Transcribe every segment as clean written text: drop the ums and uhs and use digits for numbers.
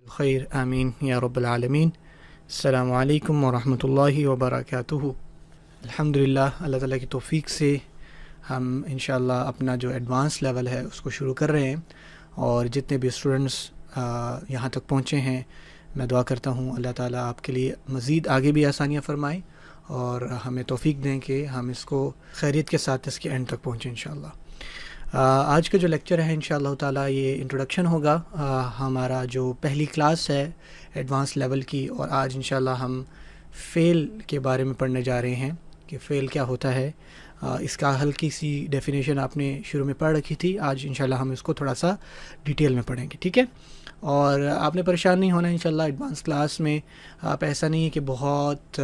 خیر آمین یا رب العالمین۔ السلام علیکم ورحمۃ اللہ وبرکاتہ۔ الحمدللہ، اللہ تعالیٰ کی توفیق سے ہم انشاءاللہ اپنا جو ایڈوانس لیول ہے اس کو شروع کر رہے ہیں، اور جتنے بھی اسٹوڈنٹس یہاں تک پہنچے ہیں میں دعا کرتا ہوں اللہ تعالیٰ آپ کے لیے مزید آگے بھی آسانیاں فرمائیں اور ہمیں توفیق دیں کہ ہم اس کو خیریت کے ساتھ اس کے اینڈ تک پہنچیں انشاءاللہ۔ آج کا جو لیکچر ہے انشاءاللہ تعالیٰ یہ انٹروڈکشن ہوگا ہمارا جو پہلی کلاس ہے ایڈوانس لیول کی، اور آج انشاءاللہ ہم فیل کے بارے میں پڑھنے جا رہے ہیں کہ فیل کیا ہوتا ہے۔ اس کا ہلکی سی ڈیفینیشن آپ نے شروع میں پڑھ رکھی تھی، آج انشاءاللہ ہم اس کو تھوڑا سا ڈیٹیل میں پڑھیں گے، ٹھیک ہے؟ اور آپ نے پریشان نہیں ہونا انشاءاللہ، ایڈوانس کلاس میں آپ ایسا نہیں ہے کہ بہت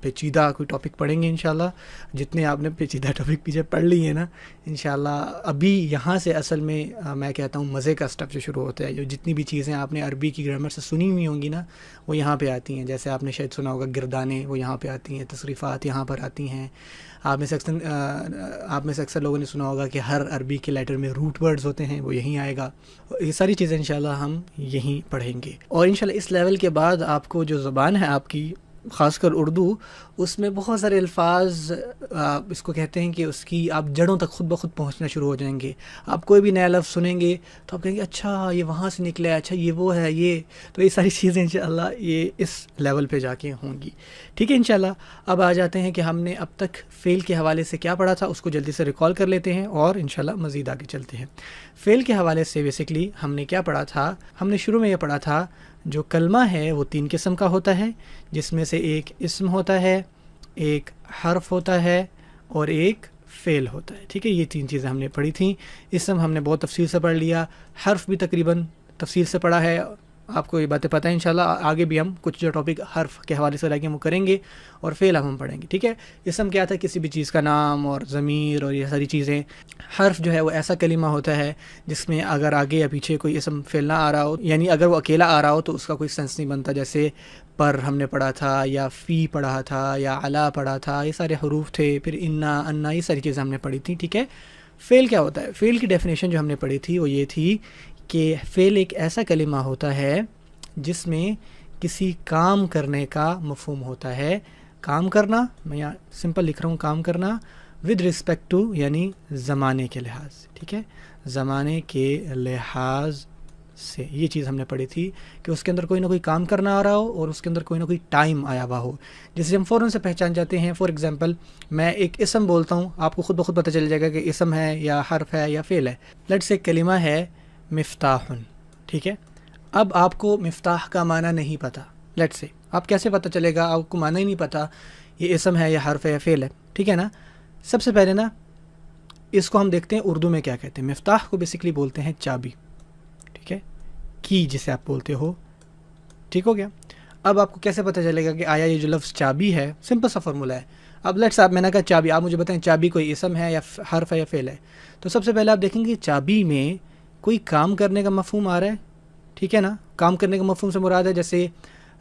پیچیدہ کوئی ٹاپک پڑھیں گے انشاءاللہ۔ جتنے آپ نے پیچیدہ ٹاپک پیچھے پڑھ لی ہیں نا انشاءاللہ، ابھی یہاں سے اصل میں میں کہتا ہوں مزے کا سٹف جو شروع ہوتا ہے۔ جو جتنی بھی چیزیں آپ نے عربی کی گرامر سے سنی ہوئی ہوں گی نا وہ یہاں پہ آتی ہیں، جیسے آپ نے شاید سنا ہوگا گردانے، وہ یہاں پہ آتی ہیں، تصریفات یہاں پر آتی ہیں۔ آپ میں سے اکثر لوگوں نے سنا ہوگا کہ ہر عربی کے لیٹر میں روٹ ورڈز ہوتے ہیں، وہ یہیں آئے گا۔ یہ ساری چیزیں انشاءاللہ ہم یہیں پڑھیں گے، اور انشاءاللہ اس لیول کے بعد آپ کو جو زبان ہے آپ کی، خاص کر اردو، اس میں بہت سارے الفاظ اس کو کہتے ہیں کہ اس کی آپ جڑوں تک خود بخود پہنچنا شروع ہو جائیں گے۔ آپ کوئی بھی نیا لفظ سنیں گے تو آپ کہیں گے اچھا یہ وہاں سے نکلا ہے، اچھا یہ وہ ہے یہ، تو یہ ساری چیزیں انشاءاللہ یہ اس لیول پہ جا کے ہوں گی، ٹھیک ہے انشاءاللہ۔ اب آ جاتے ہیں کہ ہم نے اب تک فیل کے حوالے سے کیا پڑھا تھا، اس کو جلدی سے ریکال کر لیتے ہیں اور انشاءاللہ مزید آگے چلتے ہیں۔ فیل کے حوالے سے بیسکلی ہم نے کیا پڑھا تھا، ہم نے شروع میں یہ پڑھا تھا جو کلمہ ہے وہ 3 قسم کا ہوتا ہے، جس میں سے ایک اسم ہوتا ہے، ایک حرف ہوتا ہے اور ایک فعل ہوتا ہے، ٹھیک ہے؟ یہ 3 چیزیں ہم نے پڑھی تھیں۔ اسم ہم نے بہت تفصیل سے پڑھ لیا، حرف بھی تقریباً تفصیل سے پڑھا ہے، آپ کو یہ باتیں پتہ ہیں انشاءاللہ۔ آگے بھی ہم کچھ جو ٹاپک حرف کے حوالے سے لگیں وہ کریں گے، اور فعل ہم پڑھیں گے، ٹھیک ہے؟ اسم کیا تھا، کسی بھی چیز کا نام اور ضمیر اور یہ ساری چیزیں۔ حرف جو ہے وہ ایسا کلمہ ہوتا ہے جس میں اگر آگے یا پیچھے کوئی اسم فعل نہ آ رہا ہو، یعنی اگر وہ اکیلا آ رہا ہو تو اس کا کوئی سینس نہیں بنتا، جیسے پر ہم نے پڑھا تھا، یا فی پڑھا تھا، یا علا پڑھا تھا، یہ سارے حروف تھے، پھر انا انا، یہ ساری چیزیں ہم نے پڑھی تھیں، ٹھیک ہے؟ فعل کیا ہوتا ہے؟ فعل کی ڈیفینیشن جو ہم نے پڑھی تھی وہ یہ تھی کہ فعل ایک ایسا کلمہ ہوتا ہے جس میں کسی کام کرنے کا مفہوم ہوتا ہے۔ کام کرنا، میں یہاں سمپل لکھ رہا ہوں، کام کرنا ود رسپیکٹ ٹو، یعنی زمانے کے لحاظ سے، ٹھیک ہے؟ زمانے کے لحاظ سے یہ چیز ہم نے پڑھی تھی کہ اس کے اندر کوئی نہ کوئی کام کرنا آ رہا ہو اور اس کے اندر کوئی نہ کوئی ٹائم آیا ہوا ہو، جسے ہم فوراً سے پہچان جاتے ہیں۔ فار ایگزامپل میں ایک اسم بولتا ہوں، آپ کو خود بخود پتہ چل جائے گا کہ اسم ہے یا حرف ہے یا فعل ہے۔ لیٹس سے کلمہ ہے مفتاح، ٹھیک ہے؟ اب آپ کو مفتاح کا معنی نہیں پتہ، لیٹس سے آپ کیسے پتہ چلے گا، آپ کو معنی ہی نہیں پتہ یہ اسم ہے یا حرف ہے یا فعل ہے، ٹھیک ہے نا؟ سب سے پہلے نا اس کو ہم دیکھتے ہیں اردو میں کیا کہتے ہیں۔ مفتاح کو بیسکلی بولتے ہیں چابی، ٹھیک ہے؟ کی جسے آپ بولتے ہو، ٹھیک ہو گیا؟ اب آپ کو کیسے پتہ چلے گا کہ آیا یہ جو لفظ چابی ہے، سمپل سا فارمولہ ہے۔ اب لیٹس آپ، میں نے کہا چابی، آپ مجھے بتائیں چابی کوئی اسم ہے یا حرف ہے یا فعل ہے؟ تو سب سے پہلے آپ دیکھیں گے چابی میں کوئی کام کرنے کا مفہوم آ رہا ہے، ٹھیک ہے نا؟ کام کرنے کا مفہوم سے مراد ہے جیسے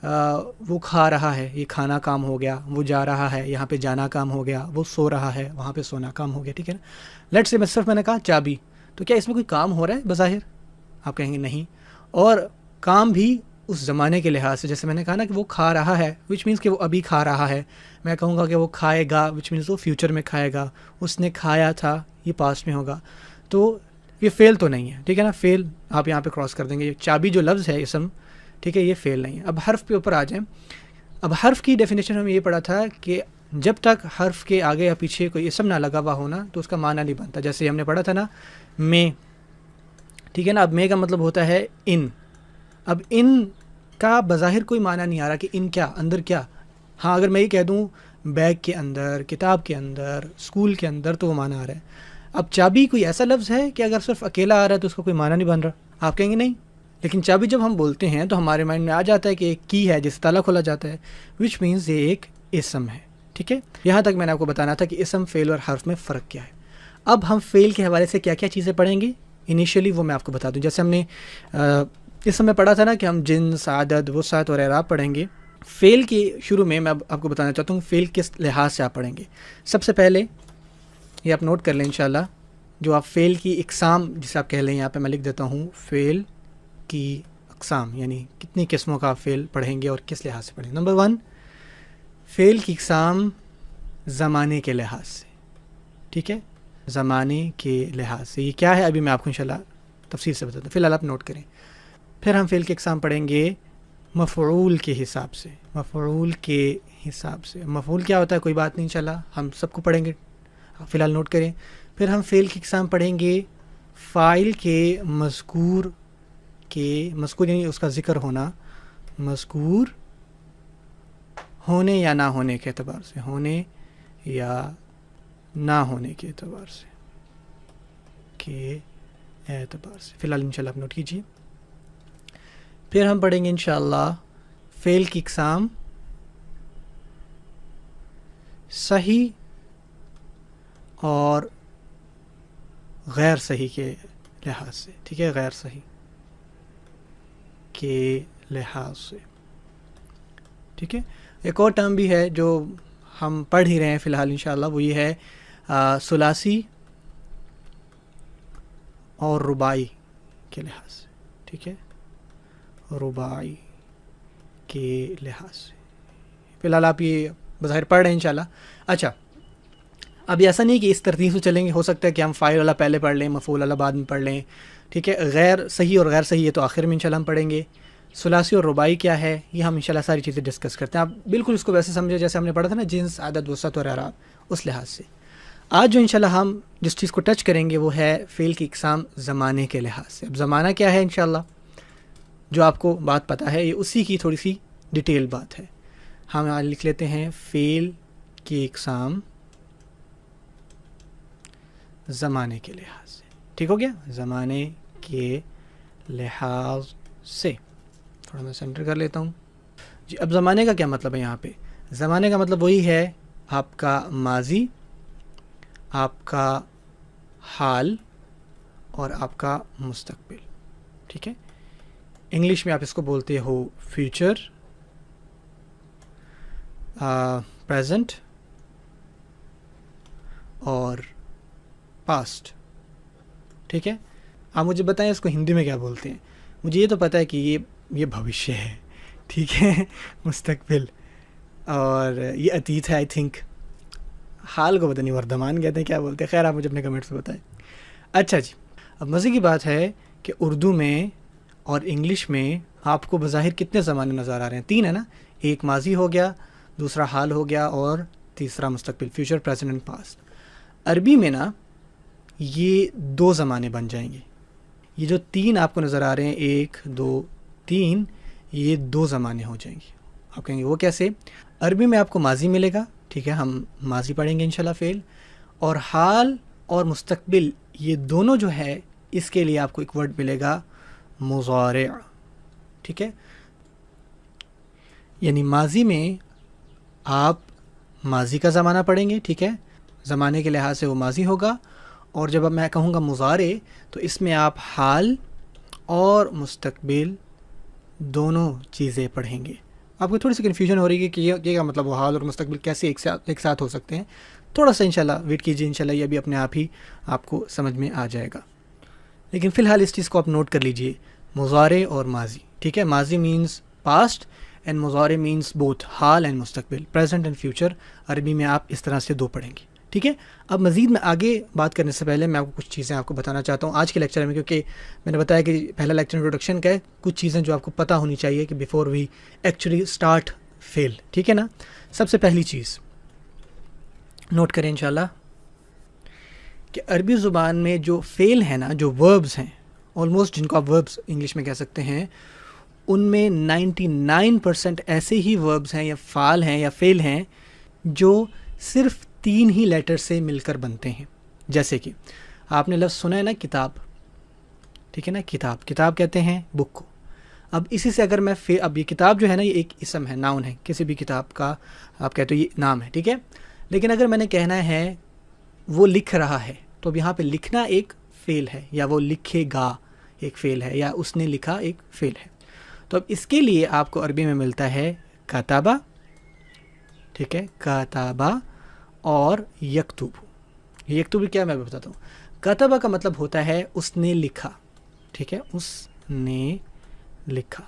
وہ کھا رہا ہے، یہ کھانا کام ہو گیا، وہ جا رہا ہے، یہاں پہ جانا کام ہو گیا، وہ سو رہا ہے، وہاں پہ سونا کام ہو گیا، ٹھیک ہے نا؟ لیٹس سے صرف میں نے کہا چابی، تو کیا اس میں کوئی کام ہو رہا ہے بظاہر؟ آپ کہیں گے نہیں، اور کام بھی اس زمانے کے لحاظ سے، جیسے میں نے کہا نا کہ وہ کھا رہا ہے، وچ مینس کہ وہ ابھی کھا رہا ہے۔ میں کہوں گا کہ وہ کھائے گا، وچ مینس وہ فیوچر میں کھائے گا۔ اس نے کھایا تھا، یہ پاسٹ میں ہوگا، تو یہ فعل تو نہیں ہے، ٹھیک ہے نا؟ فعل آپ یہاں پہ کراس کر دیں گے۔ چابی جو لفظ ہے اسم، ٹھیک ہے، یہ فعل نہیں ہے۔ اب حرف پہ اوپر آ جائیں۔ اب حرف کی ڈیفینیشن ہمیں یہ پڑھا تھا کہ جب تک حرف کے آگے یا پیچھے کوئی اسم نہ لگا ہوا ہونا تو اس کا معنی نہیں بنتا۔ جیسے ہم نے پڑھا تھا نا میں، ٹھیک ہے نا؟ اب میں کا مطلب ہوتا ہے ان۔ اب ان کا بظاہر کوئی معنی نہیں آ رہا کہ ان کیا، اندر کیا۔ ہاں اگر میں یہ کہہ دوں بیگ کے اندر، کتاب کے اندر، اسکول کے اندر، تو وہ معنی آ رہا ہے۔ اب چابی کوئی ایسا لفظ ہے کہ اگر صرف اکیلا آ رہا ہے تو اس کا کوئی معنی نہیں بن رہا؟ آپ کہیں گے نہیں، لیکن چابی جب ہم بولتے ہیں تو ہمارے مائنڈ میں آ جاتا ہے کہ ایک کی ہے جس تالا کھولا جاتا ہے، وچ مینز یہ ایک اسم ہے، ٹھیک ہے؟ یہاں تک میں نے آپ کو بتانا تھا کہ اسم، فعل اور حرف میں فرق کیا ہے۔ اب ہم فعل کے حوالے سے کیا کیا چیزیں پڑھیں گے انیشیلی، وہ میں آپ کو بتا دوں۔ جیسے ہم نے اسم میں پڑھا تھا نا کہ ہم جنس، عدد، وسعت اور اعراب پڑھیں گے۔ فعل کے شروع میں آپ کو بتانا چاہتا ہوں فعل کس لحاظ سے آپ پڑھیں گے۔ سب سے پہلے یہ آپ نوٹ کر لیں انشاءاللہ، جو آپ فعل کی اقسام جسے آپ کہہ لیں، یہاں پہ میں لکھ دیتا ہوں فعل کی اقسام یعنی کتنی قسموں کا آپ فعل پڑھیں گے اور کس لحاظ سے پڑھیں گے. نمبر 1 فعل کی اقسام زمانے کے لحاظ سے. ٹھیک ہے, زمانے کے لحاظ سے یہ کیا ہے ابھی میں آپ کو انشاءاللہ تفصیل سے بتاتا ہوں, فی الحال آپ نوٹ کریں. پھر ہم فعل کی اقسام پڑھیں گے مفعول کے حساب سے. مفعول کے حساب سے, مفعول کیا ہوتا ہے کوئی بات نہیں انشاءاللہ ہم سب کو پڑھیں گے, فی الحال نوٹ کریں. پھر ہم فعل کی اقسام پڑھیں گے فاعل کے مذکور یعنی اس کا ذکر ہونا, مذکور ہونے یا نہ ہونے کے اعتبار سے, ہونے یا نہ ہونے کے اعتبار سے, فی الحال انشاءاللہ آپ نوٹ کیجیے. پھر ہم پڑھیں گے انشاءاللہ فعل کی اقسام صحیح اور غیر صحیح کے لحاظ سے. ٹھیک ہے, غیر صحیح کے لحاظ سے. ٹھیک ہے, ایک اور ٹرم بھی ہے جو ہم پڑھ ہی رہے ہیں فی الحال انشاءاللہ, وہ یہ ہے ثلاثی اور رباعی کے لحاظ سے. ٹھیک ہے, رباعی کے لحاظ سے. فی الحال آپ یہ بظاہر پڑھ رہے ہیں انشاءاللہ. اچھا, اب ایسا نہیں کہ اس ترتیب سے چلیں گے, ہو سکتا ہے کہ ہم فاعل والا پہلے پڑھ لیں, مفعول والا بعد میں پڑھ لیں. ٹھیک ہے, غیر صحیح اور غیر صحیح یہ تو آخر میں انشاءاللہ ہم پڑھیں گے. ثلاثی اور رباعی کیا ہے یہ ہم انشاءاللہ ساری چیزیں ڈسکس کرتے ہیں. آپ بالکل اس کو ویسے سمجھے جیسے ہم نے پڑھا تھا نا, جنس, عدد, وسعت اور اعراب, اس لحاظ سے. آج جو انشاءاللہ ہم جس چیز کو ٹچ کریں گے وہ ہے فعل کی اقسام زمانے کے لحاظ سے. اب زمانہ کیا ہے انشاءاللہ جو آپ کو بات پتہ ہے, یہ اسی کی تھوڑی سی ڈیٹیل بات ہے. ہم آج لکھ لیتے ہیں فعل کی اقسام زمانے کے لحاظ سے. ٹھیک ہو گیا, زمانے کے لحاظ سے. تھوڑا میں سینٹر کر لیتا ہوں جی. اب زمانے کا کیا مطلب ہے یہاں پہ؟ زمانے کا مطلب وہی ہے آپ کا ماضی, آپ کا حال اور آپ کا مستقبل. ٹھیک ہے, انگلش میں آپ اس کو بولتے ہو فیوچر, پریزنٹ اور پاسٹ. ٹھیک ہے, آپ مجھے بتائیں اس کو ہندی میں کیا بولتے ہیں. مجھے یہ تو پتہ ہے کہ یہ بھوشیہ ہے. ٹھیک ہے, مستقبل, اور یہ اتیت ہے. آئی تھنک حال کو پتہ نہیں وردمان کہتے ہیں, کیا بولتے ہیں, خیر آپ مجھے اپنے کمنٹس میں بتائیں. اچھا جی, اب مزے کی بات ہے کہ اردو میں اور انگلش میں آپ کو بظاہر کتنے زمانے نظر آ رہے ہیں؟ 3 ہے نا. ایک ماضی ہو گیا, دوسرا حال ہو گیا, اور تیسرا مستقبل, فیوچر, پریزنٹ اینڈ پاسٹ. عربی میں نا یہ 2 زمانے بن جائیں گے. یہ جو 3 آپ کو نظر آ رہے ہیں, 1 2 3, یہ 2 زمانے ہو جائیں گے. آپ کہیں گے وہ کیسے؟ عربی میں آپ کو ماضی ملے گا. ٹھیک ہے, ہم ماضی پڑھیں گے انشاءاللہ فعل, اور حال اور مستقبل یہ دونوں جو ہے اس کے لیے آپ کو ایک ورڈ ملے گا مضارع. ٹھیک ہے, یعنی ماضی میں آپ ماضی کا زمانہ پڑھیں گے. ٹھیک ہے, زمانے کے لحاظ سے وہ ماضی ہوگا. اور جب اب میں کہوں گا مضارع تو اس میں آپ حال اور مستقبل دونوں چیزیں پڑھیں گے. آپ کو تھوڑی سی کنفیوژن ہو رہی ہے کہ یہ کا مطلب وہ حال اور مستقبل کیسے ایک ساتھ ہو سکتے ہیں. تھوڑا سا انشاءاللہ ویٹ کیجیے, انشاءاللہ یہ ابھی اپنے آپ ہی آپ کو سمجھ میں آ جائے گا. لیکن فی الحال اس چیز کو آپ نوٹ کر لیجئے, مضارع اور ماضی. ٹھیک ہے, ماضی مینز پاسٹ اینڈ مضارع مینز بوتھ حال اینڈ مستقبل, پریزنٹ اینڈ فیوچر. عربی میں آپ اس طرح سے 2 پڑھیں گے. ٹھیک ہے, اب مزید میں آگے بات کرنے سے پہلے میں آپ کو کچھ چیزیں آپ کو بتانا چاہتا ہوں آج کے لیکچر میں, کیونکہ میں نے بتایا کہ پہلا لیکچر انٹروڈکشن کا ہے. کچھ چیزیں جو آپ کو پتہ ہونی چاہیے کہ بیفور وی ایکچولی اسٹارٹ فعل. ٹھیک ہے نا, سب سے پہلی چیز نوٹ کریں انشاءاللہ کہ عربی زبان میں جو فعل ہیں نا, جو وربز ہیں, آلموسٹ جن کو آپ وربز انگلش میں کہہ سکتے ہیں, ان میں 99% ایسے ہی وربز ہیں یا فعال ہیں یا فعل ہیں جو صرف 3 ہی لیٹر سے مل کر بنتے ہیں. جیسے کہ آپ نے لفظ سنا ہے نا کتاب. ٹھیک ہے نا, کتاب کہتے ہیں بک کو. اب اسی سے اگر میں اب یہ کتاب جو ہے نا یہ ایک اسم ہے, ناؤن ہے, کسی بھی کتاب کا آپ کہتے ہو یہ نام ہے. ٹھیک ہے, لیکن اگر میں نے کہنا ہے وہ لکھ رہا ہے تو اب یہاں پہ لکھنا ایک فعل ہے, یا وہ لکھے گا ایک فعل ہے, یا اس نے لکھا ایک فعل ہے. تو اب اس کے لیے آپ کو عربی میں ملتا ہے کتابہ. ٹھیک ہے, کتابہ اور یکتب. یکتب کیا میں بتاتا ہوں. کتابہ کا مطلب ہوتا ہے اس نے لکھا. ٹھیک ہے, اس نے لکھا.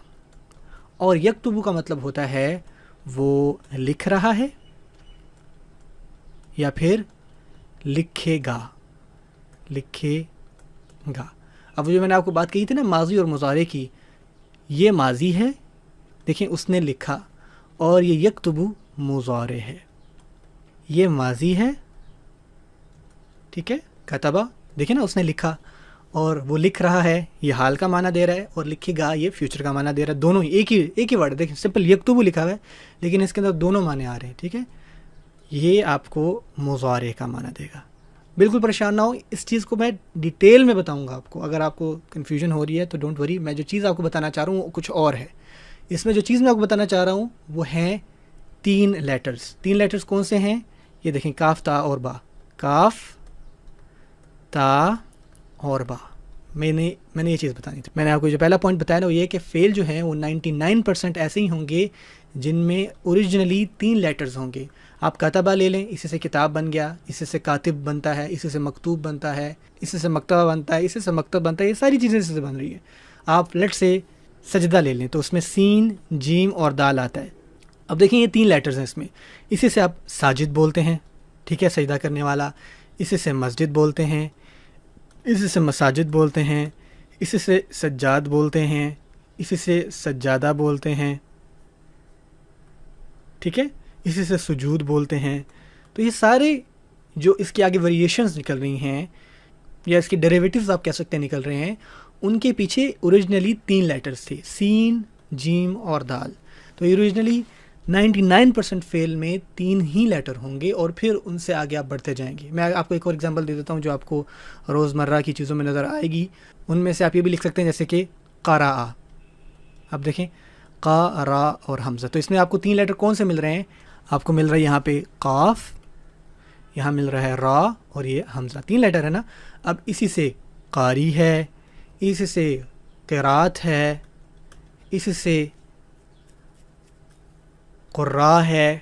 اور یکتبو کا مطلب ہوتا ہے وہ لکھ رہا ہے یا پھر لکھے گا. لکھے گا. اب جو میں نے آپ کو بات کہی تھی نا ماضی اور مضارع کی، یہ ماضی ہے، دیکھیں اس نے لکھا، اور یہ یکتبو مضارع ہے. یہ ماضی ہے، ٹھیک ہے، کتبہ، دیکھیں نا اس نے لکھا، اور وہ لکھ رہا ہے، یہ حال کا معنی دے رہا ہے، اور لکھے گا یہ فیوچر کا معنی دے رہا ہے. دونوں ہی ایک ہی ورڈ، دیکھیں سمپل یکتبو لکھا ہوا ہے لیکن اس کے اندر دونوں معنی آ رہے ہیں. ٹھیک ہے، یہ آپ کو مضارع کا معنی دے گا. بالکل پریشان نہ ہو، اس چیز کو میں ڈیٹیل میں بتاؤں گا آپ کو. اگر آپ کو کنفیوژن ہو رہی ہے تو ڈونٹ وری، میں جو چیز آپ کو بتانا چاہ رہا ہوں وہ کچھ اور ہے. اس میں جو چیز میں آپ کو بتانا چاہ رہا ہوں وہ ہیں 3 لیٹرز. 3 لیٹرز کون سے ہیں؟ یہ دیکھیں، کاف، تا اور با. کاف، تا اور با. میں نے یہ چیز بتانی تھی. میں نے آپ کو جو پہلا پوائنٹ بتایا نا وہ یہ کہ فعل جو ہیں وہ 99% ایسے ہی ہوں گے جن میں اوریجنلی 3 لیٹرز ہوں گے. آپ کتبہ لے لیں، اسی سے کتاب بن گیا، اسی سے کاتب بنتا ہے، اسی سے مکتوب بنتا ہے، اسی سے مکتبہ بنتا ہے، اسی سے مکتب بنتا ہے. یہ ساری چیزیں اسی سے بن رہی ہیں. آپ لیٹ سے سجدہ لے لیں تو اس میں سین، جیم اور دال آتا ہے. اب دیکھیں یہ 3 لیٹرز ہیں اس میں. اسی سے آپ ساجد بولتے ہیں، ٹھیک ہے، سجدہ کرنے والا. اسی سے مسجد بولتے ہیں، اسی سے مساجد بولتے ہیں، اسی سے سجاد بولتے ہیں، اسی سے سجادہ بولتے ہیں، ٹھیک ہے، اسی سے سجود بولتے ہیں. تو یہ سارے جو اس کے آگے ویریشنز نکل رہی ہیں یا اس کے ڈیریویٹیوز آپ کہہ سکتے ہیں نکل رہے ہیں، ان کے پیچھے اوریجنلی 3 لیٹرز تھے، سین، جیم اور دال. تو یہ اوریجنلی 99% فعل میں 3 ہی لیٹر ہوں گے اور پھر ان سے آگے آپ بڑھتے جائیں گے. میں آپ کو ایک اور ایگزامپل دے دیتا ہوں جو آپ کو روزمرہ کی چیزوں میں نظر آئے گی. ان میں سے آپ یہ بھی لکھ سکتے ہیں جیسے کہ قرأ. اب دیکھیں قا، را اور حمزہ. تو اس میں آپ کو 3 لیٹر کون سے مل رہے ہیں؟ آپ کو مل رہا ہے یہاں پہ قاف، یہاں مل رہا ہے را اور یہ حمزہ. 3 لیٹر ہے نا. اب اسی سے قاری ہے، اسی سے قرات ہے، اسی سے قراء ہے،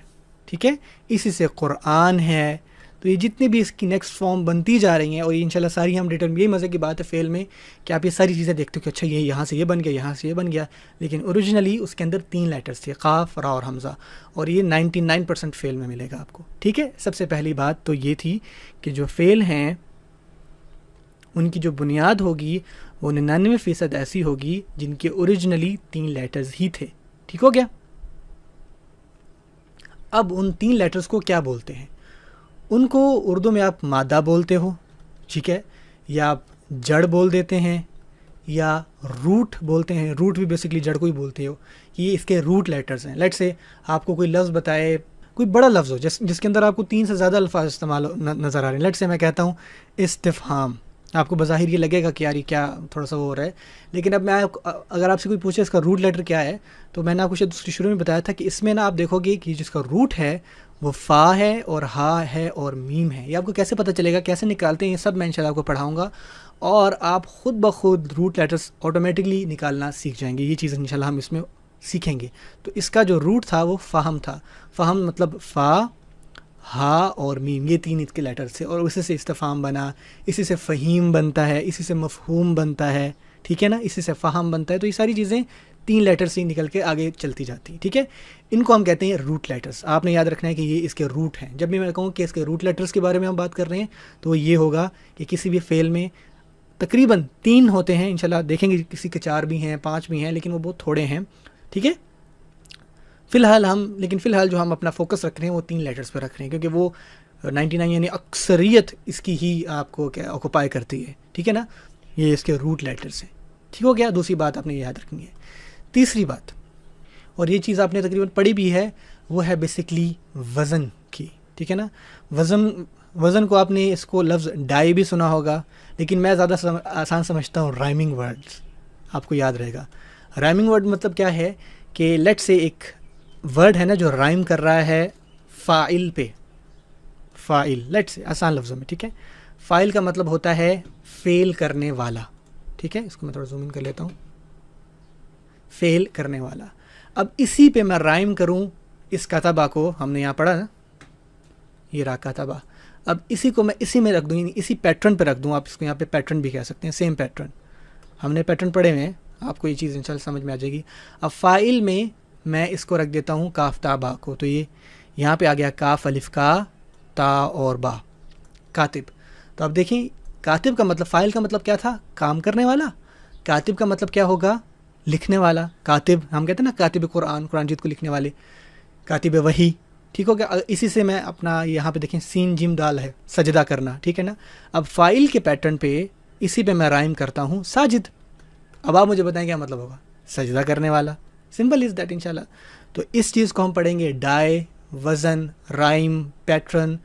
ٹھیک ہے، اسی سے قرآن ہے. تو یہ جتنے بھی اس کی نیکسٹ فارم بنتی جا رہی ہیں، اور یہ انشاءاللہ ساری ہم ریٹرن، یہی مزے کی بات ہے فعل میں کہ آپ یہ ساری چیزیں دیکھتے ہو کہ اچھا یہ یہاں سے یہ بن گیا، یہاں سے یہ بن گیا، لیکن اوریجنلی اس کے اندر 3 لیٹرز تھے، قاف، را اور حمزہ. اور یہ 99% فعل میں ملے گا آپ کو. ٹھیک ہے، سب سے پہلی بات تو یہ تھی کہ جو فعل ہیں ان کی جو بنیاد ہوگی وہ 99% ایسی ہوگی جن کے اوریجنلی 3 لیٹرز ہی تھے. ٹھیک ہو گیا. اب ان 3 لیٹرز کو کیا بولتے ہیں؟ ان کو اردو میں آپ مادہ بولتے ہو، ٹھیک ہے، یا آپ جڑ بول دیتے ہیں، یا روٹ بولتے ہیں. روٹ بھی بیسکلی جڑ کو ہی بولتے ہو. یہ اس کے روٹ لیٹرز ہیں. لیٹ سے آپ کو کوئی لفظ بتائے، کوئی بڑا لفظ ہو جس کے اندر آپ کو 3 سے زیادہ الفاظ استعمال نظر آ رہے ہیں. لیٹ سے میں کہتا ہوں استفہام. آپ کو بظاہر یہ لگے گا کہ یار یہ کیا تھوڑا سا وہ ہو رہا ہے، لیکن اب میں اگر آپ سے کوئی پوچھے اس کا روٹ لیٹر کیا ہے، تو میں نے آپ کو شاید شروع میں بتایا تھا کہ اس میں نا آپ دیکھو گے کہ جس کا روٹ ہے وہ فا ہے اور ہا ہے اور میم ہے. یہ آپ کو کیسے پتہ چلے گا، کیسے نکالتے ہیں، یہ سب میں انشاءاللہ آپ کو پڑھاؤں گا، اور آپ خود بخود روٹ لیٹرز آٹومیٹکلی نکالنا سیکھ جائیں گے. یہ چیز انشاءاللہ ہم اس میں سیکھیں گے. تو اس کا جو روٹ تھا وہ فہم تھا. فہم مطلب فا، ہا اور میم، یہ 3 اس کے لیٹر تھے، اور اسی سے استفہام بنا، اسی سے فہیم بنتا ہے، اسی سے مفہوم بنتا ہے، ٹھیک ہے نا، اسی سے فہم بنتا ہے. تو یہ ساری چیزیں 3 لیٹر سے نکل کے آگے چلتی جاتی ہیں. ٹھیک ہے، ان کو ہم کہتے ہیں روٹ لیٹرز. آپ نے یاد رکھنا ہے کہ یہ اس کے روٹ ہیں. جب بھی میں کہوں کہ اس کے روٹ لیٹرز کے بارے میں ہم بات کر رہے ہیں تو وہ یہ ہوگا کہ کسی بھی فعل میں تقریباً 3 ہوتے ہیں. انشاءاللہ دیکھیں گے کسی کے 4 بھی ہیں، 5 بھی ہیں، لیکن وہ بہت تھوڑے ہیں. ٹھیک ہے، فی الحال جو ہم اپنا فوکس رکھ رہے ہیں وہ 3 لیٹرز پہ رکھ رہے ہیں، کیونکہ وہ 99 یعنی اکثریت اس کی ہی آپ کو کیا آکوپائی کرتی ہے. ٹھیک ہے نا، یہ اس کے روٹ لیٹرز ہیں. ٹھیک ہو گیا. دوسری بات آپ نے یاد رکھنی ہے. تیسری بات، اور یہ چیز آپ نے تقریباً پڑھی بھی ہے، وہ ہے بیسکلی وزن کی. ٹھیک ہے نا، وزن کو آپ نے اس کو لفظ ڈائی بھی سنا ہوگا، لیکن میں زیادہ آسان سمجھتا ہوں رائمنگ ورڈز. آپ کو یاد رہے گا رائمنگ ورڈ مطلب کیا ہے کہ لیٹ سے ایک ورڈ ہے نا جو رائم کر رہا ہے فاعل پہ. فاعل لیٹ سے آسان لفظوں میں، ٹھیک ہے، فاعل کا مطلب ہوتا ہے فعل کرنے والا. ٹھیک ہے، اس کو میں تھوڑا زوم ان کر لیتا ہوں. فعل کرنے والا. اب اسی پہ میں رائم کروں اس کتبہ کو، ہم نے یہاں پڑھا نا یہ را کتبہ. اب اسی کو میں اسی میں رکھ دوں، یعنی اسی پیٹرن پہ رکھ دوں. آپ اس کو یہاں پہ پیٹرن بھی کہہ سکتے ہیں، سیم پیٹرن. ہم نے پیٹرن پڑھے ہوئے ہیں، آپ کو یہ چیز انشاءاللہ سمجھ میں آ جائے گی. اب فاعل میں اس کو رکھ دیتا ہوں کاف تا با کو, تو یہ یہاں پہ آ گیا کاف الف کا تا اور با, کاتب. تو اب دیکھیں کاتب کا مطلب, فاعل کا مطلب کیا تھا؟ کام کرنے والا. کاتب کا مطلب کیا ہوگا؟ لکھنے والا. کاتب ہم کہتے ہیں نا کاتب قرآن, قرآن جیت کو لکھنے والے, کاتب وحی. ٹھیک ہو گیا. اسی سے میں اپنا یہاں پہ دیکھیں سین جیم دال ہے, سجدہ کرنا. ٹھیک ہے نا. اب فاعل کے پیٹرن پہ اسی پہ میں رائم کرتا ہوں ساجد. اب آپ مجھے بتائیں کیا مطلب ہوگا؟ سجدہ کرنے والا. سمپل از دیٹ انشاءاللہ. تو اس چیز کو ہم پڑھیں گے ڈائے, وزن, رائم, پیٹرن.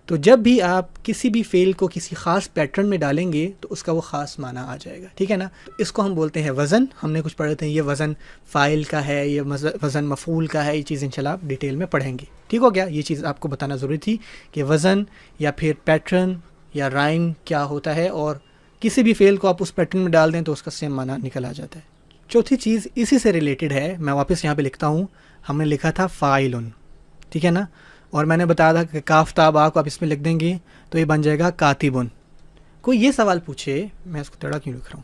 تو جب بھی آپ کسی بھی فعل کو کسی خاص پیٹرن میں ڈالیں گے تو اس کا وہ خاص معنی آ جائے گا. ٹھیک ہے نا. تو اس کو ہم بولتے ہیں وزن. ہم نے کچھ پڑھے تھے, یہ وزن فاعل کا ہے, یہ وزن مفعول کا ہے. یہ چیز انشاءاللہ آپ ڈیٹیل میں پڑھیں گے. ٹھیک ہو گیا. یہ چیز آپ کو بتانا ضروری تھی کہ وزن یا پھر پیٹرن یا رائم کیا ہوتا ہے, اور کسی بھی فعل کو آپ اس پیٹرن میں ڈال دیں تو اس کا سیم معنی نکل آ جاتا ہے. چوتھی چیز اسی سے ریلیٹڈ ہے, میں واپس یہاں پہ لکھتا ہوں. ہم نے لکھا تھا فاعلن, ٹھیک ہے نا, اور میں نے بتایا تھا کہ کاف تا با کو آپ اس میں لکھ دیں گے تو یہ بن جائے گا کاتبن. کوئی یہ سوال پوچھے, میں اس کو ٹیڑھا کیوں لکھ رہا ہوں,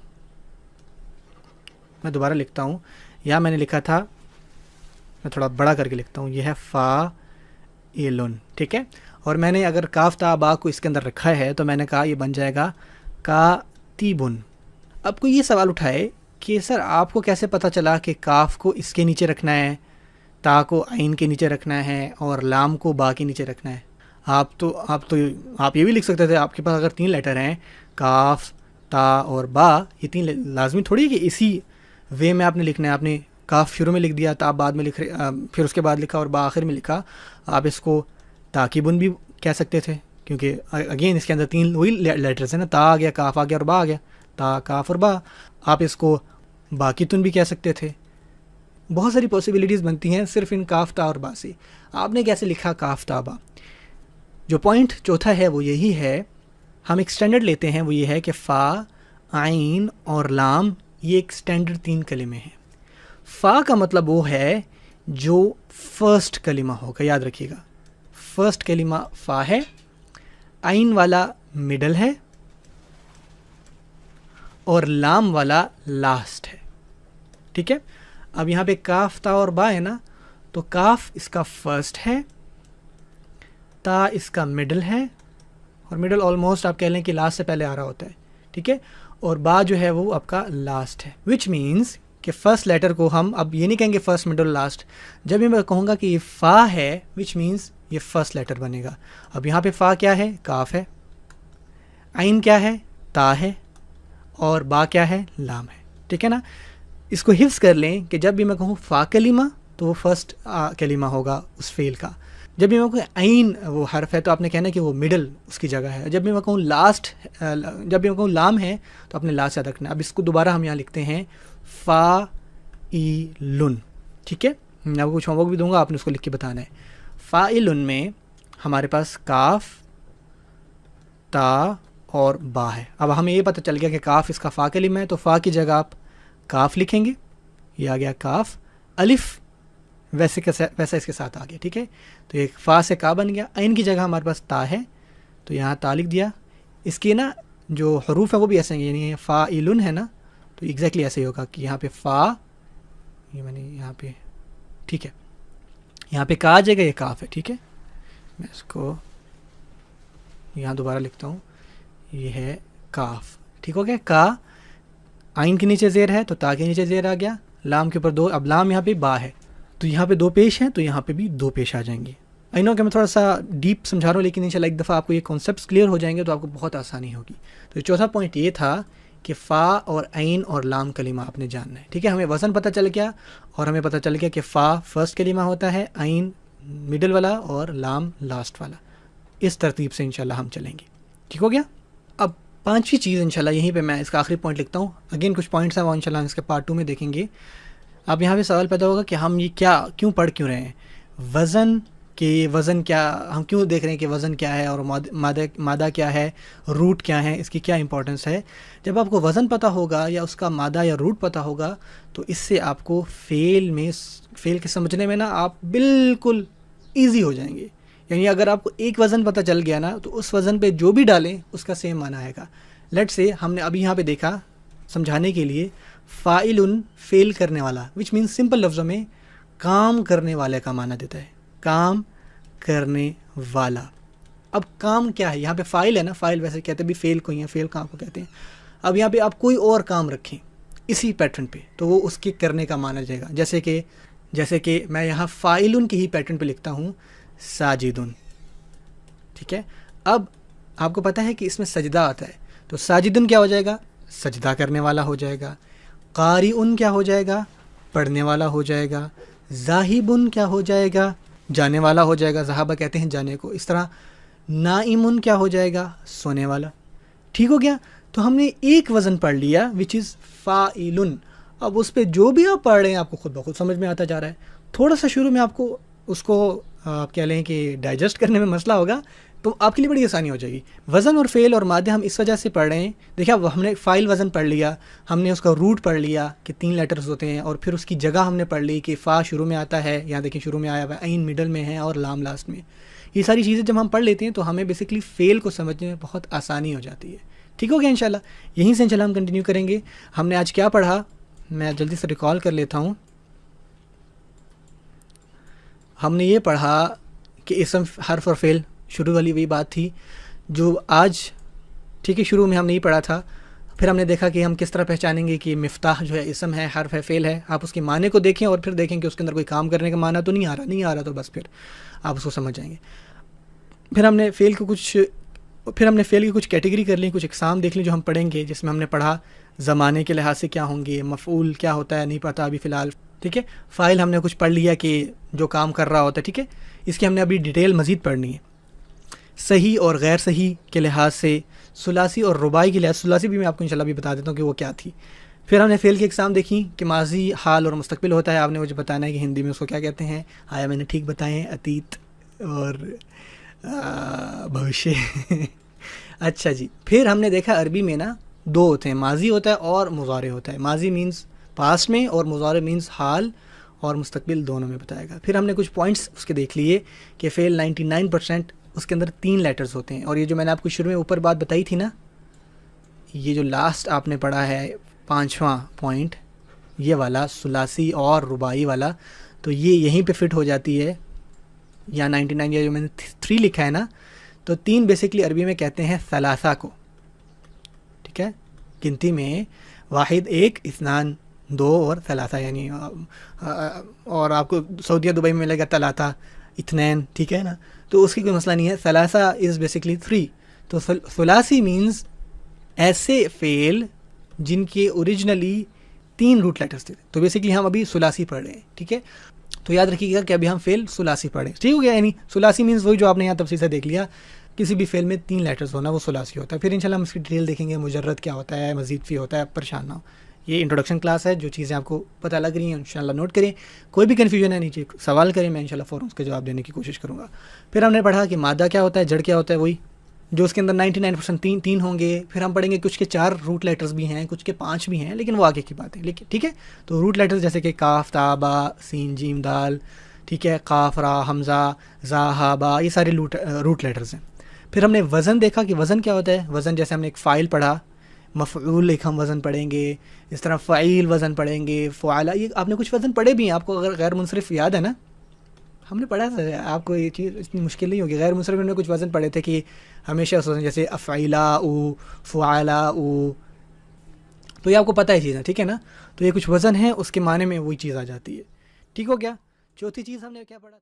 میں دوبارہ لکھتا ہوں. یا میں نے لکھا تھا, میں تھوڑا بڑا کر کے لکھتا ہوں, یہ ہے فاعلن. ٹھیک ہے. اور میں نے اگر کاف تا با کو اس کے اندر رکھا ہے تو میں نے کہا یہ بن جائے گا کاتبن. اب کوئی یہ سوال اٹھائے کہ سر آپ کو کیسے پتہ چلا کہ کاف کو اس کے نیچے رکھنا ہے, تا کو عین کے نیچے رکھنا ہے, اور لام کو با کے نیچے رکھنا ہے؟ آپ یہ بھی لکھ سکتے تھے, آپ کے پاس اگر 3 لیٹر ہیں کاف, تا اور با, یہ 3 لازمی تھوڑی ہے کہ اسی وے میں آپ نے لکھنا ہے. آپ نے کاف شروع میں لکھ دیا, تا بعد میں لکھ پھر اس کے بعد لکھا اور با آخر میں لکھا. آپ اس کو تاکیبن بھی کہہ سکتے تھے, کیونکہ اگین اس کے اندر 3 وہی لیٹرز ہیں نا, تا آ گیا, کاف آ گیا اور با آ گیا, تا کاف اور با. آپ اس کو باقیتن بھی کہہ سکتے تھے. بہت ساری پاسبلٹیز بنتی ہیں صرف ان کاف تا اور با سے. آپ نے کیسے لکھا کاف تا با؟ جو پوائنٹ چوتھا ہے وہ یہی ہے, ہم ایک سٹینڈرڈ لیتے ہیں, وہ یہ ہے کہ فا, عین اور لام یہ ایک سٹینڈرڈ 3 کلمے ہیں. فا کا مطلب وہ ہے جو فرسٹ کلمہ ہوگا, یاد رکھیے گا فرسٹ کلمہ فا ہے. عین والا مڈل ہے, اور لام والا لاسٹ ہے. ٹھیک ہے. اب یہاں پہ کاف تا اور با ہے نا, تو کاف اس کا فرسٹ ہے, تا اس کا مڈل ہے, اور مڈل آلموسٹ آپ کہہ لیں کہ لاسٹ سے پہلے آ رہا ہوتا ہے. ٹھیک ہے. اور با جو ہے وہ آپ کا لاسٹ ہے, وچ مینس کہ فرسٹ لیٹر کو ہم اب یہ نہیں کہیں گے فرسٹ مڈل لاسٹ. جب بھی میں کہوں گا کہ یہ فا ہے, وچ مینس یہ فرسٹ لیٹر بنے گا. اب یہاں پہ فا کیا ہے؟ کاف ہے. عین کیا ہے؟ تا ہے. اور با کیا ہے؟ لام ہے. ٹھیک ہے نا. اس کو حفظ کر لیں کہ جب بھی میں کہوں فا کلمہ تو وہ فرسٹ کلمہ ہوگا اس فعل کا. جب بھی میں کہوں عین وہ حرف ہے تو آپ نے کہنا کہ وہ مڈل اس کی جگہ ہے. جب بھی میں کہوں لاسٹ, جب بھی میں کہوں لام ہے تو آپ نے لاسٹ یاد رکھنا ہے. اب اس کو دوبارہ ہم یہاں لکھتے ہیں فا لن. ٹھیک ہے. میں آپ کو کچھ ہوم ورک بھی دوں گا, آپ نے اس کو لکھ کے بتانا ہے. فا لن میں ہمارے پاس کاف, تا اور با ہے. اب ہمیں یہ پتہ چل گیا کہ کاف اس کا فا کلمہ ہے, تو فا کی جگہ آپ کاف لکھیں گے. یہ آ گیا کاف. الف ویسا اس کے ساتھ آ گیا. ٹھیک ہے. تو یہ فا سے کا بن گیا. عین کی جگہ ہمارے پاس تا ہے, تو یہاں تا لکھ دیا. اس کے نا جو حروف ہیں وہ بھی ایسے ہیں, یعنی فا لن ہے نا, تو ایگزیکٹلی ایسے ہی ہوگا کہ یہاں پہ فا, یہ میں نے یہاں پہ, ٹھیک ہے, یہاں پہ کا آ جائے گا, یہ کاف ہے. ٹھیک ہے. میں اس کو یہاں دوبارہ لکھتا ہوں, یہ ہے کاف. ٹھیک ہو گیا. کا عین کے نیچے زیر ہے تو تا کے نیچے زیر آ گیا. لام کے اوپر 2, اب لام یہاں پہ با ہے, تو یہاں پہ 2 پیش ہیں, تو یہاں پہ بھی 2 پیش آ جائیں گے. آئی نو کہ میں تھوڑا سا ڈیپ سمجھا رہا ہوں, لیکن انشاءاللہ ایک دفعہ آپ کو یہ کانسیپٹس کلیئر ہو جائیں گے تو آپ کو بہت آسانی ہوگی. تو چوتھا پوائنٹ یہ تھا کہ فا اور عین اور لام کلمہ آپ نے جاننا ہے. ٹھیک ہے. ہمیں وزن پتہ چل گیا, اور ہمیں پتہ چل گیا کہ فا فرسٹ کلمہ ہوتا ہے, عین مڈل والا اور لام لاسٹ والا. اس ترتیب سے انشاءاللہ ہم چلیں گے. ٹھیک ہو گیا. اب 5ویں چیز انشاءاللہ یہیں پہ میں اس کا آخری پوائنٹ لکھتا ہوں. اگین کچھ پوائنٹس ہیں وہ انشاءاللہ اس کے پارٹ 2 میں دیکھیں گے. اب یہاں پہ سوال پیدا ہوگا کہ ہم یہ کیوں پڑھ کیوں رہے ہیں وزن, کہ وزن کیا, ہم کیوں دیکھ رہے ہیں کہ وزن کیا ہے اور مادہ کیا ہے, روٹ کیا ہے, اس کی کیا امپورٹنس ہے. جب آپ کو وزن پتہ ہوگا یا اس کا مادہ یا روٹ پتہ ہوگا تو اس سے آپ کو فعل کے سمجھنے میں نا آپ بالکل ایزی ہو جائیں گے. یعنی اگر آپ کو ایک وزن پتہ چل گیا نا تو اس وزن پہ جو بھی ڈالیں اس کا سیم معنی آئے گا. لیٹ سے ہم نے ابھی یہاں پہ دیکھا سمجھانے کے لیے فاعل فعل کرنے والا، وچ مینس سمپل لفظوں میں کام کرنے والے کا معنی دیتا ہے، کام کرنے والا۔ اب کام کیا ہے؟ یہاں پہ فاعل ہے نا، فاعل ویسے کہتے ہیں بھی فعل کو ہی ہے، فعل کام کو کہتے ہیں۔ اب یہاں پہ آپ کوئی اور کام رکھیں اسی پیٹرن پہ تو وہ اس کے کرنے کا معنی جائے گا، جیسے کہ میں یہاں فاعل کے ہی پیٹرن پہ لکھتا ہوں ساجدن، ٹھیک ہے۔ اب آپ کو پتہ ہے کہ اس میں سجدہ آتا ہے، تو ساجدن کیا ہو جائے گا؟ سجدہ کرنے والا ہو جائے گا۔ قارئن کیا ہو جائے گا؟ پڑھنے والا ہو جائے گا۔ ذاہبن کیا ہو جائے گا؟ جانے والا ہو جائے گا، ذہابہ کہتے ہیں جانے کو۔ اس طرح نائمن کیا ہو جائے گا؟ سونے والا۔ ٹھیک ہو گیا؟ تو ہم نے ایک وزن پڑھ لیا وچ از فاعل۔ اب اس پہ جو بھی آپ پڑھ رہے ہیں آپ کو خود بخود سمجھ میں آتا جا رہا ہے۔ تھوڑا سا شروع میں آپ کو اس کو آپ کہہ لیں کہ ڈائجسٹ کرنے میں مسئلہ ہوگا، تو آپ کے لیے بڑی آسانی ہو جائے گی۔ وزن اور فعل اور مادے ہم اس وجہ سے پڑھ رہے ہیں، دیکھیں اب ہم نے فاعل وزن پڑھ لیا، ہم نے اس کا روٹ پڑھ لیا کہ 3 لیٹرز ہوتے ہیں، اور پھر اس کی جگہ ہم نے پڑھ لی کہ فا شروع میں آتا ہے، یہاں دیکھیں شروع میں آیا ہوا ہے، عین مڈل میں ہے اور لام لاسٹ میں۔ یہ ساری چیزیں جب ہم پڑھ لیتے ہیں تو ہمیں بیسکلی فعل کو سمجھنے میں بہت آسانی ہو جاتی ہے۔ ٹھیک ہو گیا انشاءاللہ؟ یہیں سے انشاءاللہ ہم کنٹینیو کریں گے۔ ہم نے آج کیا پڑھا میں جلدی سے ریکال کر لیتا ہوں۔ ہم نے یہ پڑھا کہ اسم حرف اور فعل، شروع والی وہی بات تھی جو آج ٹھیک ہے شروع میں ہم نہیں پڑھا تھا۔ پھر ہم نے دیکھا کہ ہم کس طرح پہچانیں گے کہ مفتاح جو ہے اسم ہے، حرف ہے، فعل ہے۔ آپ اس کے معنی کو دیکھیں اور پھر دیکھیں کہ اس کے اندر کوئی کام کرنے کا معنی تو نہیں آ رہا تو بس پھر آپ اس کو سمجھ جائیں گے۔ پھر ہم نے فعل کی کچھ کیٹیگری کر لی، کچھ اقسام دیکھ لی جو ہم پڑھیں گے، جس میں ہم نے پڑھا زمانے کے لحاظ سے کیا ہوں گے، مفعول کیا ہوتا ہے نہیں پتہ ابھی فی الحال، ٹھیک ہے۔ فاعل ہم نے کچھ پڑھ لیا کہ جو کام کر رہا ہوتا ہے، ٹھیک ہے۔ اس کی ہم نے ابھی ڈیٹیل مزید پڑھنی ہے۔ صحیح اور غیر صحیح کے لحاظ سے، ثلاثی اور رباعی کے لحاظ، ثلاثی بھی میں آپ کو انشاءاللہ بھی بتا دیتا ہوں کہ وہ کیا تھی۔ پھر ہم نے فعل کی اقسام دیکھی کہ ماضی، حال اور مستقبل ہوتا ہے۔ آپ نے مجھے بتانا ہے کہ ہندی میں اس کو کیا کہتے ہیں، آیا میں نے ٹھیک بتائے ہیں؟ اتیت اور بھوشیہ۔ اچھا جی، پھر ہم نے دیکھا عربی میں نا 2 ہوتے ہیں، ماضی ہوتا ہے اور مضارع ہوتا ہے۔ ماضی مینز پاسٹ میں اور مضارع مینز حال اور مستقبل دونوں میں بتائے گا۔ پھر ہم نے کچھ پوائنٹس اس کے دیکھ لیے کہ فعل 99% اس کے اندر 3 لیٹرز ہوتے ہیں، اور یہ جو میں نے آپ کو شروع میں اوپر بات بتائی تھی نا، یہ جو لاسٹ آپ نے پڑھا ہے 5واں پوائنٹ، یہ والا ثلاثی اور رباعی والا، تو یہ یہیں پہ فٹ ہو جاتی ہے، یا 99 یا جو میں نے 3 لکھا ہے نا، تو 3 بیسکلی عربی میں کہتے ہیں ثلاثہ کو، ٹھیک ہے۔ گنتی میں 1 1 2 2 اور ثلاثہ، یعنی اور آپ کو سعودیہ دبئی میں ملے گا ثلاثہ 2، ٹھیک ہے نا، تو اس کی کوئی مسئلہ نہیں ہے۔ ثلاثہ از بیسکلی 3، تو ثلاثی مینز ایسے فعل جن کے اوریجنلی 3 روٹ لیٹرز تھے، تو بیسکلی ہم ابھی ثلاثی پڑھ رہے ہیں، ٹھیک ہے۔ تو یاد رکھیے گا کہ ابھی ہم فعل ثلاثی پڑھیں، ٹھیک ہو گیا؟ یعنی ثلاثی مینز وہی جو آپ نے یہاں تفصیل سے دیکھ لیا، کسی بھی فعل میں 3 لیٹرز ہونا وہ ثلاثی ہوتا ہے۔ پھر انشاءاللہ ہم اس کی ڈیٹیل دیکھیں گے، مجرد کیا ہوتا ہے، مزید فی ہوتا ہے، پریشان نہ ہو۔ یہ انٹروڈکشن کلاس ہے، جو چیزیں آپ کو پتہ لگ رہی ہیں انشاءاللہ نوٹ کریں، کوئی بھی کنفیوژن ہے نیچے سوال کریں، میں انشاءاللہ فوراً اس کے جواب دینے کی کوشش کروں گا۔ پھر ہم نے پڑھا کہ مادہ کیا ہوتا ہے، جڑ کیا ہوتا ہے، وہی جو اس کے اندر 99% 3 ہوں گے۔ پھر ہم پڑھیں گے کچھ کے 4 روٹ لیٹرز بھی ہیں، کچھ کے 5 بھی ہیں، لیکن وہ آگے کی بات ہے، لیکن ٹھیک ہے۔ تو روٹ لیٹرز جیسے کہ کاف، تا، با، سین، جیم، دال، ٹھیک ہے، قاف، را، حمزہ، زا، ہا، با، یہ سارے روٹ لیٹرز ہیں۔ پھر ہم نے وزن دیکھا کہ وزن کیا ہوتا ہے۔ وزن جیسے ہم نے ایک فاعل پڑھا، مفعول ایک ہم وزن پڑھیں گے، اس طرح فعیل وزن پڑھیں گے، فعالہ، یہ آپ نے کچھ وزن پڑھے بھی ہیں، آپ کو اگر غیر منصرف یاد ہے نا، ہم نے پڑھا تھا، آپ کو یہ چیز اتنی مشکل نہیں ہوگی۔ غیر منصرف میں کچھ وزن پڑھے تھے کہ ہمیشہ اس وزن جیسے افعیلا او، فعالا او، تو یہ آپ کو پتہ ہے چیزیں، ٹھیک ہے نا۔ تو یہ کچھ وزن ہے، اس کے معنی میں وہی چیز آ جاتی ہے، ٹھیک ہو گیا۔ چوتھی چیز ہم نے کیا پڑھا؟